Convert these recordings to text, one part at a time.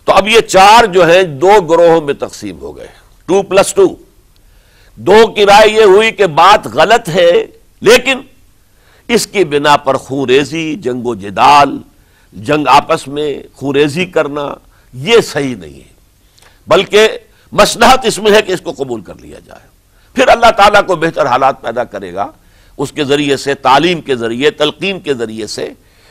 تو اب یہ چار جو ہیں دو گروہوں میں تقسیم ہو گئے، 2+2۔ دو کی رائے یہ ہوئی کہ بات غلط ہے، لیکن اس کی بنا پر خون ریزی، جنگ و جدال، جنگ آپس میں خون ریزی کرنا یہ صحیح نہیں ہے، بلکہ مصلحت اس میں ہے کہ اس کو قبول کر لیا جائے۔ پھر اللہ تعالیٰ کو بہتر حالات پیدا کرے گا اس کے ذریعے سے، تعلیم کے ذریعے، تلقین کے ذریعے سے،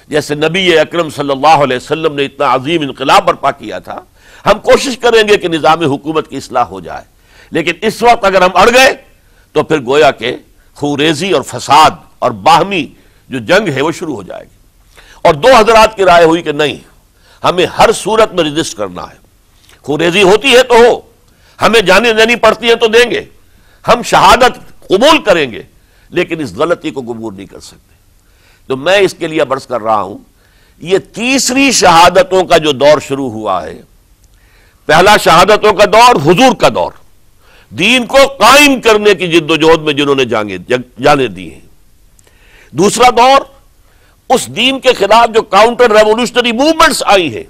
جیسے نبی اکرم صلی اللہ علیہ وسلم نے اتنا عظیم انقلاب برپا کیا تھا۔ ہم کوشش کریں گے کہ نظام حکومت کی اصلاح ہو جائے، لیکن اس وقت اگر ہم اڑ گئے تو پھر گویا کہ خون ریزی اور فساد اور باہمی جو جنگ ہے وہ شروع ہو جائے گی۔ اور دو حضرات کی رائے ہوئی کہ نہیں، ہمیں ہر صورت میں رجسٹ کرنا ہے، خون ریزی ہوتی ہے تو ہو، ہمیں جانیں دینی پڑتی ہے تو دیں گے، ہم شہادت قبول کریں گے، لیکن اس غلطی کو قبول نہیں کر سکتے۔ تو میں اس کے لیے برس کر رہا ہوں، یہ تیسری شہادتوں کا جو دور شروع ہوا ہے، پہلا شہادتوں کا دور حضور کا دور، دین کو قائم کرنے کی جد و جہد میں جنہوں نے جانیں دی ہیں۔ دوسرا دور اس دین کے خلاف جو کاؤنٹر ریولوشنری موومنٹس آئی ہیں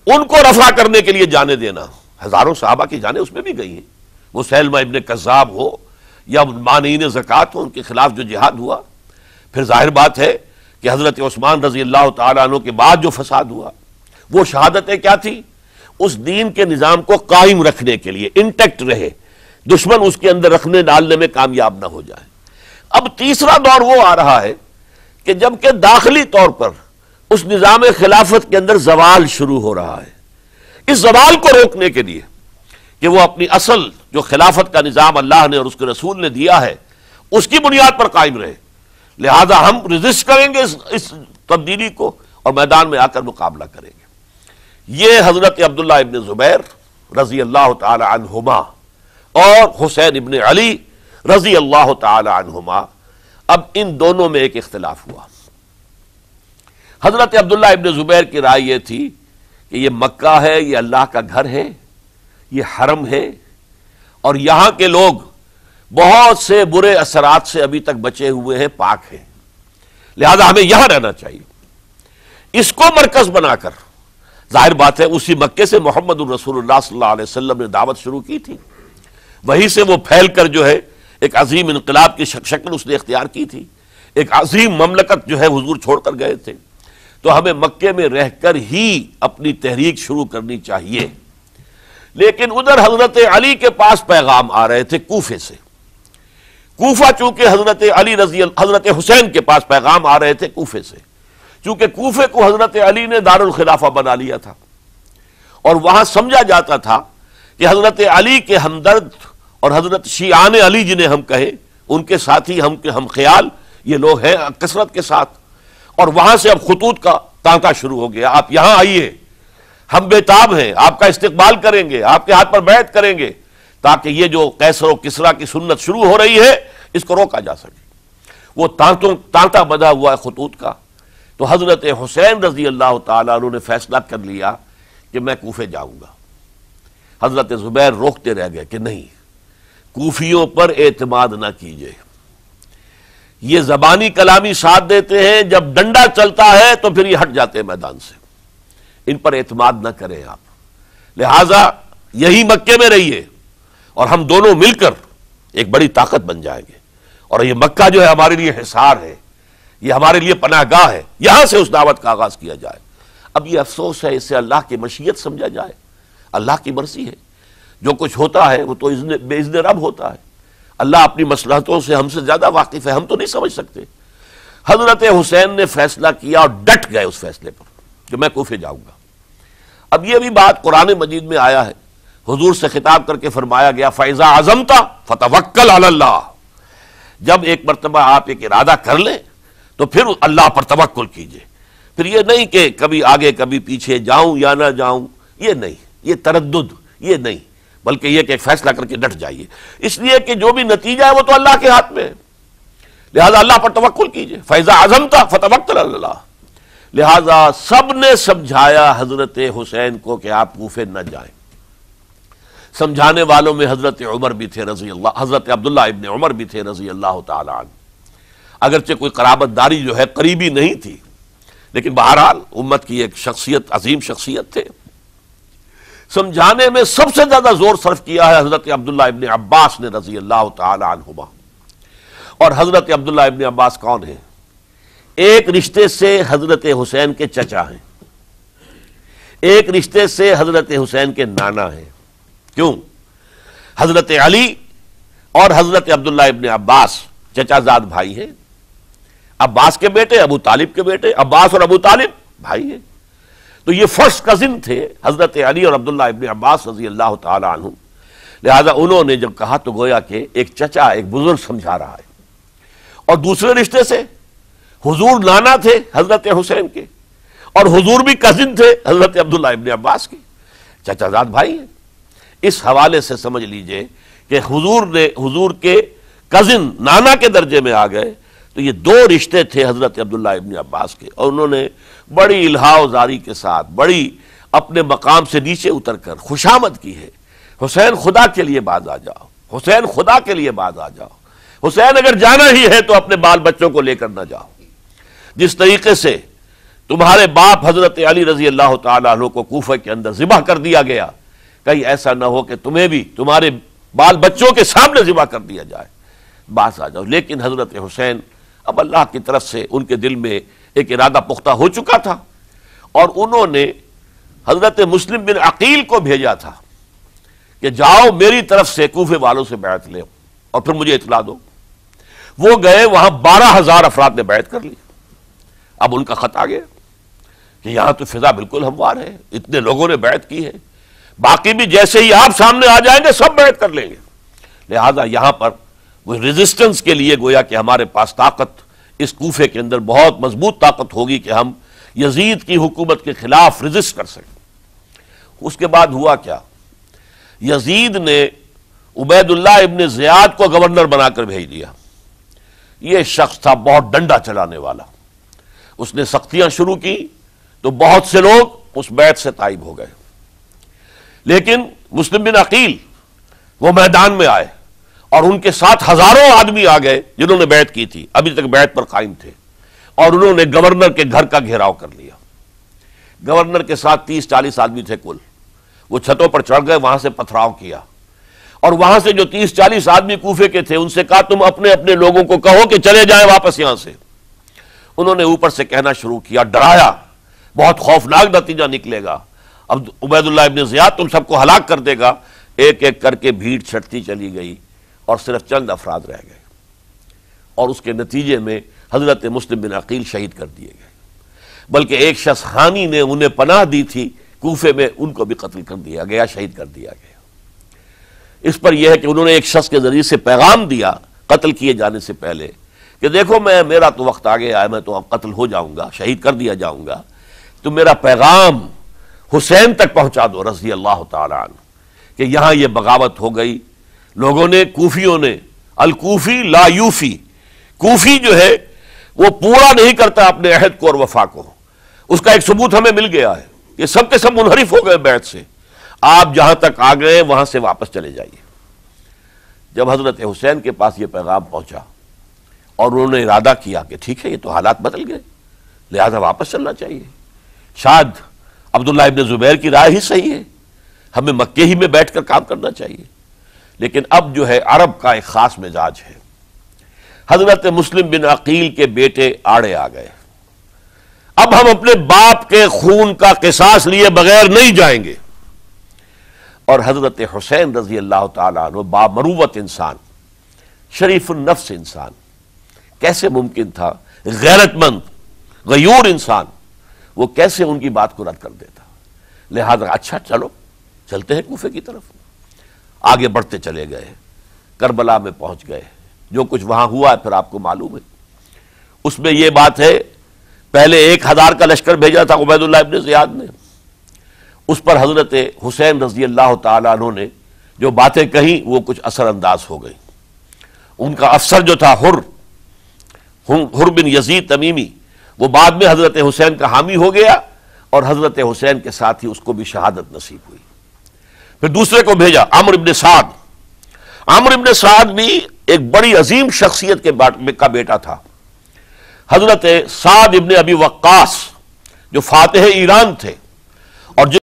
ان کو رفع کرنے کے لیے جانیں دینا، ہزاروں صحابہ کی جانیں اس میں بھی گئی ہیں، وہ سیلمہ ابن کذاب ہو یا مانعین زکوٰۃ ہو، ان کے خلاف جو جہاد ہوا۔ پھر ظاہر بات ہے کہ حضرت عثمان رضی اللہ تعالیٰ عنہ کے بعد جو فساد ہوا، وہ شہادتیں کیا تھی؟ اس دین کے نظام کو قائم رکھنے کے لیے، انٹیکٹ رہے، دشمن اس کے اندر رکھنے ڈالنے میں کامیاب نہ ہو جائے۔ اب تیسرا دور وہ آ رہا ہے کہ جب کہ داخلی طور پر اس نظام خلافت کے اندر زوال شروع ہو رہا ہے، اس زوال کو روکنے کے لیے کہ وہ اپنی اصل جو خلافت کا نظام اللہ نے اور اس کے رسول نے دیا ہے اس کی بنیاد پر قائم رہے، لہذا ہم ریزسٹ کریں گے اس تبدیلی کو اور میدان میں آ کر مقابلہ کریں گے۔ یہ حضرت عبداللہ ابن زبیر رضی اللہ تعالی عنہما اور حسین ابن علی رضی اللہ تعالی عنہما، اب ان دونوں میں ایک اختلاف ہوا۔ حضرت عبداللہ ابن زبیر کی رائے یہ تھی کہ یہ مکہ ہے، یہ اللہ کا گھر ہے، یہ حرم ہے، اور یہاں کے لوگ بہت سے برے اثرات سے ابھی تک بچے ہوئے ہیں، پاک ہیں، لہذا ہمیں یہاں رہنا چاہیے۔ اس کو مرکز بنا کر، ظاہر بات ہے اسی مکے سے محمد الرسول اللہ صلی اللہ علیہ وسلم نے دعوت شروع کی تھی، وہیں سے وہ پھیل کر جو ہے ایک عظیم انقلاب کی شکل اس نے اختیار کی تھی، ایک عظیم مملکت جو ہے حضور چھوڑ کر گئے تھے۔ تو ہمیں مکے میں رہ کر ہی اپنی تحریک شروع کرنی چاہیے، لیکن ادھر حضرت علی کے پاس پیغام آ رہے تھے کوفے سے۔ کوفہ چونکہ حضرت حسین کے پاس پیغام آ رہے تھے کوفے سے، چونکہ کوفے کو حضرت علی نے دار الخلافہ بنا لیا تھا، اور وہاں سمجھا جاتا تھا کہ حضرت علی کے ہمدرد اور حضرت شیعان علی جنہیں ہم کہیں، ان کے ساتھی، ہم خیال یہ لوگ ہیں کثرت کے ساتھ، اور وہاں سے اب خطوط کا تانتا شروع ہو گیا، آپ یہاں آئیے، ہم بےتاب ہیں، آپ کا استقبال کریں گے، آپ کے ہاتھ پر بیعت کریں گے، تاکہ یہ جو قیصر و کسریٰ کی سنت شروع ہو رہی ہے اس کو روکا جا سکے۔ وہ تانتا بندھا ہوا ہے خطوط کا۔ تو حضرت حسین رضی اللہ تعالیٰ عنہ نے فیصلہ کر لیا کہ میں کوفے جاؤں گا۔ حضرت زبیر روکتے رہ گئے کہ نہیں، کوفیوں پر اعتماد نہ کیجئے، یہ زبانی کلامی ساتھ دیتے ہیں، جب ڈنڈا چلتا ہے تو پھر یہ ہٹ جاتے ہیں میدان سے، ان پر اعتماد نہ کریں آپ، لہذا یہی مکے میں رہیے اور ہم دونوں مل کر ایک بڑی طاقت بن جائیں گے، اور یہ مکہ جو ہے ہمارے لیے حصار ہے، یہ ہمارے لیے پناہ گاہ ہے، یہاں سے اس دعوت کا آغاز کیا جائے۔ اب یہ افسوس ہے، اس سے اللہ کی مشیت سمجھا جائے، اللہ کی مرضی ہے، جو کچھ ہوتا ہے وہ تو بے اذن رب ہوتا ہے، اللہ اپنی مصلحتوں سے ہم سے زیادہ واقف ہے، ہم تو نہیں سمجھ سکتے۔ حضرت حسین نے فیصلہ کیا اور ڈٹ گئے اس فیصلے پر کہ میں کوفے جاؤں گا۔ اب یہ بھی بات قرآن مجید میں آیا ہے، حضور سے خطاب کر کے فرمایا گیا فَإِذَا عَزَمْتَ فَتَوَكَّلْ عَلَى اللَّهِ، جب ایک مرتبہ آپ ایک ارادہ کر لیں تو پھر اللہ پر توکل کیجئے، پھر یہ نہیں کہ کبھی آگے کبھی پیچھے جاؤں یا نہ جاؤں، یہ نہیں، یہ تردد یہ نہیں، بلکہ یہ کہ ایک فیصلہ کر کے ڈٹ جائیے، اس لیے کہ جو بھی نتیجہ ہے وہ تو اللہ کے ہاتھ میں ہے، لہذا اللہ پر توکل کیجئے۔ فَإِذَا عَزَمْتَ فَتَوَكَّلْ عَلَى اللَّهِ، لہذا سب نے سمجھایا حضرت حسین کو کہ آپ کوفے نہ جائیں۔ سمجھانے والوں میں حضرت عمر بھی تھے رضی اللہ، حضرت عبداللہ ابن عمر بھی تھے رضی اللہ تعالی عنہ، اگرچہ کوئی قرابت داری جو ہے قریبی نہیں تھی، لیکن بہرحال امت کی ایک شخصیت، عظیم شخصیت تھے۔ سمجھانے میں سب سے زیادہ زور صرف کیا ہے حضرت عبداللہ ابن عباس نے رضی اللہ تعالی عنہما. اور حضرت عبداللہ ابن عباس کون ہیں؟ ایک رشتے سے حضرت حسین کے چچا ہیں، ایک رشتے سے حضرت حسین کے نانا ہیں. کیوں؟ حضرت علی اور حضرت عبداللہ ابن عباس چچا زاد بھائی ہیں. عباس کے بیٹے، ابو طالب کے بیٹے، عباس اور ابو طالب بھائی ہیں. تو یہ فرسٹ کزن تھے حضرت علی اور عبداللہ ابن عباس رضی اللہ تعالی عنہ. لہذا انہوں نے جب کہا تو گویا کہ ایک چچا ایک بزرگ سمجھا رہا ہے. اور دوسرے رشتے سے حضور نانا تھے حضرت حسین کے، اور حضور بھی کزن تھے حضرت عبداللہ ابن عباس کے، چچا زاد بھائی ہیں. اس حوالے سے سمجھ لیجئے کہ حضور کے کزن نانا کے درجے میں آ گئے. تو یہ دو رشتے تھے حضرت عبداللہ ابن عباس کے، اور انہوں نے بڑی الہا زاری کے ساتھ بڑی اپنے مقام سے نیچے اتر کر خوشامد کی ہے. حسین خدا کے لیے باز آ جاؤ، حسین خدا کے لیے باز آ جاؤ، حسین اگر جانا ہی ہے تو اپنے بال بچوں کو لے کر نہ جاؤ. جس طریقے سے تمہارے باپ حضرت علی رضی اللہ تعالیٰ عنہ کو کوفہ کے اندر ذبح کر دیا گیا، کہیں ایسا نہ ہو کہ تمہیں بھی تمہارے بال بچوں کے سامنے ذبح کر دیا جائے، باز آ جاؤ. لیکن حضرت حسین اب اللہ کی طرف سے ان کے دل میں ایک ارادہ پختہ ہو چکا تھا، اور انہوں نے حضرت مسلم بن عقیل کو بھیجا تھا کہ جاؤ میری طرف سے کوفے والوں سے بیعت لے اور پھر مجھے اطلاع دو. وہ گئے، وہاں 12,000 افراد نے بیعت کر لی. اب ان کا خط آ گیا کہ یہاں تو فضا بالکل ہموار ہے، اتنے لوگوں نے بیعت کی ہے، باقی بھی جیسے ہی آپ سامنے آ جائیں گے سب بیعت کر لیں گے. لہذا یہاں پر وہ ریزسٹنس کے لیے گویا کہ ہمارے پاس طاقت اس کوفے کے اندر بہت مضبوط طاقت ہوگی کہ ہم یزید کی حکومت کے خلاف ریزسٹ کر سکیں. اس کے بعد ہوا کیا؟ یزید نے عبید اللہ ابن زیاد کو گورنر بنا کر بھیج دیا. یہ شخص تھا بہت ڈنڈا چلانے والا. اس نے سختیاں شروع کی تو بہت سے لوگ اس بیعت سے تائب ہو گئے. لیکن مسلم بن عقیل وہ میدان میں آئے، اور ان کے ساتھ ہزاروں آدمی آ گئے جنہوں نے بیعت کی تھی، ابھی تک بیعت پر قائم تھے، اور انہوں نے گورنر کے گھر کا گھیراؤ کر لیا. گورنر کے ساتھ 30-40 آدمی تھے کل. وہ چھتوں پر چڑھ گئے، وہاں سے پتھراؤ کیا، اور وہاں سے جو 30-40 آدمی کوفے کے تھے ان سے کہا تم اپنے اپنے لوگوں کو کہو کہ چلے جائیں واپس یہاں سے. انہوں نے اوپر سے کہنا شروع کیا، ڈرایا، بہت خوفناک نتیجہ نکلے گا، اب عبید اللہ ابن زیاد تم سب کو ہلاک کر دے گا. ایک ایک کر کے بھیڑ چھٹتی چلی گئی اور صرف چند افراد رہ گئے، اور اس کے نتیجے میں حضرت مسلم بن عقیل شہید کر دیے گئے. بلکہ ایک شخص خانی نے انہیں پناہ دی تھی کوفے میں، ان کو بھی قتل کر دیا گیا، شہید کر دیا گیا. اس پر یہ ہے کہ انہوں نے ایک شخص کے ذریعے سے پیغام دیا قتل کیے جانے سے پہلے کہ دیکھو میرا تو وقت آ گیا ہے، میں تو اب قتل ہو جاؤں گا، شہید کر دیا جاؤں گا، تو میرا پیغام حسین تک پہنچا دو رضی اللہ تعالی عنہ کہ یہاں یہ بغاوت ہو گئی. لوگوں نے، کوفیوں نے، الکوفی لا یوفی، کوفی جو ہے وہ پورا نہیں کرتا اپنے عہد کو اور وفا کو. اس کا ایک ثبوت ہمیں مل گیا ہے، یہ سب کے سب منحرف ہو گئے بیعت سے. آپ جہاں تک آ گئے وہاں سے واپس چلے جائیے. جب حضرت حسین کے پاس یہ پیغام پہنچا اور انہوں نے ارادہ کیا کہ ٹھیک ہے یہ تو حالات بدل گئے، لہذا واپس چلنا چاہیے، شاید عبداللہ ابن زبیر کی رائے ہی صحیح ہے، ہمیں مکے ہی میں بیٹھ کر کام کرنا چاہیے. لیکن اب جو ہے عرب کا ایک خاص مزاج ہے. حضرت مسلم بن عقیل کے بیٹے آڑے آ گئے، اب ہم اپنے باپ کے خون کا قصاص لیے بغیر نہیں جائیں گے. اور حضرت حسین رضی اللہ تعالیٰ عنہ بامروت انسان، شریف النفس انسان، کیسے ممکن تھا، غیرت مند غیور انسان، وہ کیسے ان کی بات کو رد کر دیتا. لہذا اچھا چلو چلتے ہیں کوفے کی طرف. آگے بڑھتے چلے گئے، کربلا میں پہنچ گئے. جو کچھ وہاں ہوا ہے پھر آپ کو معلوم ہے. اس میں یہ بات ہے، پہلے 1000 کا لشکر بھیجا تھا عبید اللہ ابن زیاد نے، اس پر حضرت حسین رضی اللہ تعالیٰ عنہ نے جو باتیں کہیں وہ کچھ اثر انداز ہو گئی. ان کا افسر جو تھا حر بن یزید تمیمی، وہ بعد میں حضرت حسین کا حامی ہو گیا، اور حضرت حسین کے ساتھ ہی اس کو بھی شہادت نصیب ہوئی. پھر دوسرے کو بھیجا عمر ابن سعد. عمر ابن سعد بھی ایک بڑی عظیم شخصیت کا بیٹا تھا. حضرت سعد ابن ابی وقاص جو فاتح ایران تھے، اور